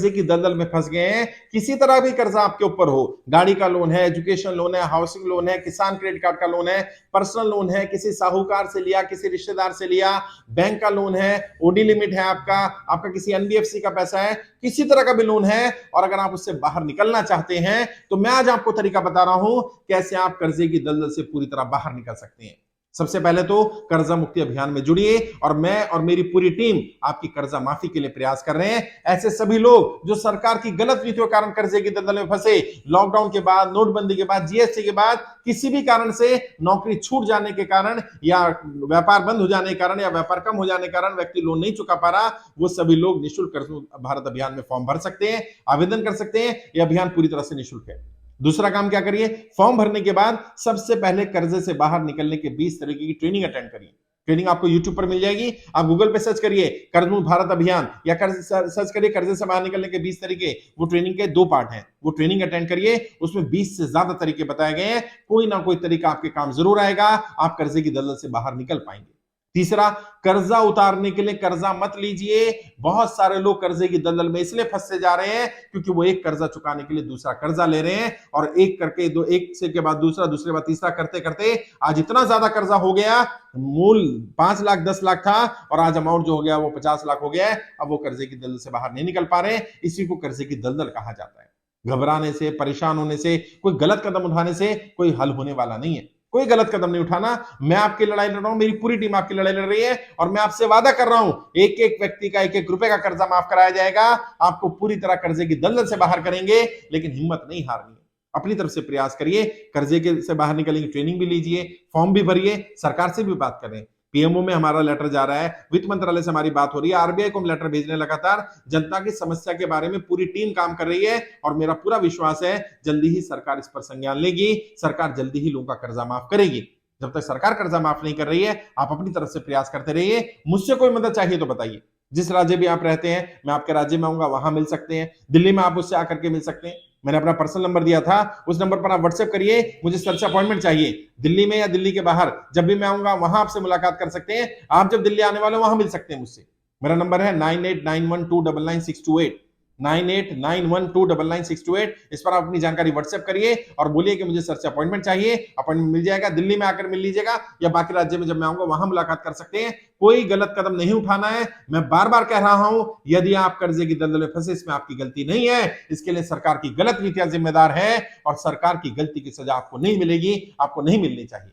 कर्जे की दलदल में फंस गए हैं। किसी तरह भी कर्जा आपके ऊपर हो, गाड़ी का लोन है, एजुकेशन लोन है, हाउसिंग लोन है, किसान क्रेडिट कार्ड का लोन है, पर्सनल लोन है, किसी साहूकार से लिया, किसी रिश्तेदार से लिया, बैंक का लोन है, ओडी लिमिट है आपका, आपका किसी एनबीएफसी का पैसा है, किसी तरह का भी लोन है, और अगर आप उससे बाहर निकलना चाहते हैं तो मैं आज आपको तरीका बता रहा हूं कैसे आप कर्जे की दलदल से पूरी तरह बाहर निकल सकते हैं। सबसे पहले तो कर्जा मुक्ति अभियान में जुड़िए, और मैं और मेरी पूरी टीम आपकी कर्जा माफी के लिए प्रयास कर रहे हैं। ऐसे सभी लोग जो सरकार की गलत नीतियों के कारण कर्जे की दलदल में फंसे, लॉकडाउन के बाद, नोटबंदी के बाद, जीएसटी के बाद, किसी भी कारण से नौकरी छूट जाने के कारण या व्यापार बंद हो जाने के कारण या व्यापार कम हो जाने के कारण व्यक्ति लोन नहीं चुका पा रहा, वो सभी लोग निःशुल्क कर्ज भारत अभियान में फॉर्म भर सकते हैं, आवेदन कर सकते हैं। यह अभियान पूरी तरह से निःशुल्क है। दूसरा काम क्या करिए, फॉर्म भरने के बाद सबसे पहले कर्जे से बाहर निकलने के 20 तरीके की ट्रेनिंग अटेंड करिए। ट्रेनिंग आपको YouTube पर मिल जाएगी, आप गूगल पे सर्च करिए कर्ज मुक्त भारत अभियान, या सर्च करिए कर्जे से बाहर निकलने के 20 तरीके। वो ट्रेनिंग के 2 पार्ट हैं, वो ट्रेनिंग अटेंड करिए। उसमें 20 से ज्यादा तरीके बताए गए हैं, कोई ना कोई तरीका आपके काम जरूर आएगा, आप कर्जे की दलदल से बाहर निकल पाएंगे। तीसरा, कर्जा उतारने के लिए कर्जा मत लीजिए। बहुत सारे लोग कर्जे की दलदल में इसलिए फंसते जा रहे हैं क्योंकि वो एक कर्जा चुकाने के लिए दूसरा कर्जा ले रहे हैं, और एक करके दो, एक से के बाद दूसरा, दूसरे बाद तीसरा करते करते आज इतना ज्यादा कर्जा हो गया, मूल 5 लाख 10 लाख था और आज अमाउंट जो हो गया वो 50 लाख हो गया है। अब वो कर्जे की दलदल से बाहर नहीं निकल पा रहे हैं। इसी को कर्जे की दलदल कहा जाता है। घबराने से, परेशान होने से, कोई गलत कदम उठाने से कोई हल होने वाला नहीं है। कोई गलत कदम नहीं उठाना। मैं आपकी लड़ाई लड़ रहा हूं, मेरी पूरी टीम आपकी लड़ाई लड़ रही है, और मैं आपसे वादा कर रहा हूं एक एक व्यक्ति का 1-1 रुपए का कर्जा माफ कराया जाएगा। आपको पूरी तरह कर्जे की दलदल से बाहर करेंगे, लेकिन हिम्मत नहीं हारनी है। अपनी तरफ से प्रयास करिए, कर्जे के से बाहर निकलेंगे, ट्रेनिंग भी लीजिए, फॉर्म भी भरिए, सरकार से भी बात करें। पीएमओ में हमारा लेटर जा रहा है, वित्त मंत्रालय से हमारी बात हो रही है, आरबीआई को हम लेटर भेज रहे हैं। लगातार जनता की समस्या के बारे में पूरी टीम काम कर रही है, और मेरा पूरा विश्वास है जल्दी ही सरकार इस पर संज्ञान लेगी, सरकार जल्दी ही लोगों का कर्जा माफ करेगी। जब तक सरकार कर्जा माफ नहीं कर रही है, आप अपनी तरफ से प्रयास करते रहिए। मुझसे कोई मदद चाहिए तो बताइए। जिस राज्य भी आप रहते हैं, मैं आपके राज्य में आऊंगा, वहां मिल सकते हैं। दिल्ली में आप उससे आकर के मिल सकते हैं। मैंने अपना पर्सनल नंबर दिया था, उस नंबर पर आप व्हाट्सएप करिए, मुझे सर से अपॉइंटमेंट चाहिए। दिल्ली में या दिल्ली के बाहर जब भी मैं आऊंगा, वहां आपसे मुलाकात कर सकते हैं। आप जब दिल्ली आने वाले हो, वहां मिल सकते हैं मुझसे। मेरा नंबर है 9891299628, 9891299628। इस पर आप अपनी जानकारी व्हाट्सएप करिए और बोलिए कि मुझे सर से अपॉइंटमेंट चाहिए। अपॉइंटमेंट मिल जाएगा। दिल्ली में आकर मिल लीजिएगा, या बाकी राज्य में जब मैं आऊंगा वहां मुलाकात कर सकते हैं। कोई गलत कदम नहीं उठाना है। मैं बार बार कह रहा हूं, यदि आप कर्जे की दलदल में फंसे, इसमें आपकी गलती नहीं है। इसके लिए सरकार की गलत नीतियां जिम्मेदार है, और सरकार की गलती की सजा आपको नहीं मिलेगी, आपको नहीं मिलनी चाहिए।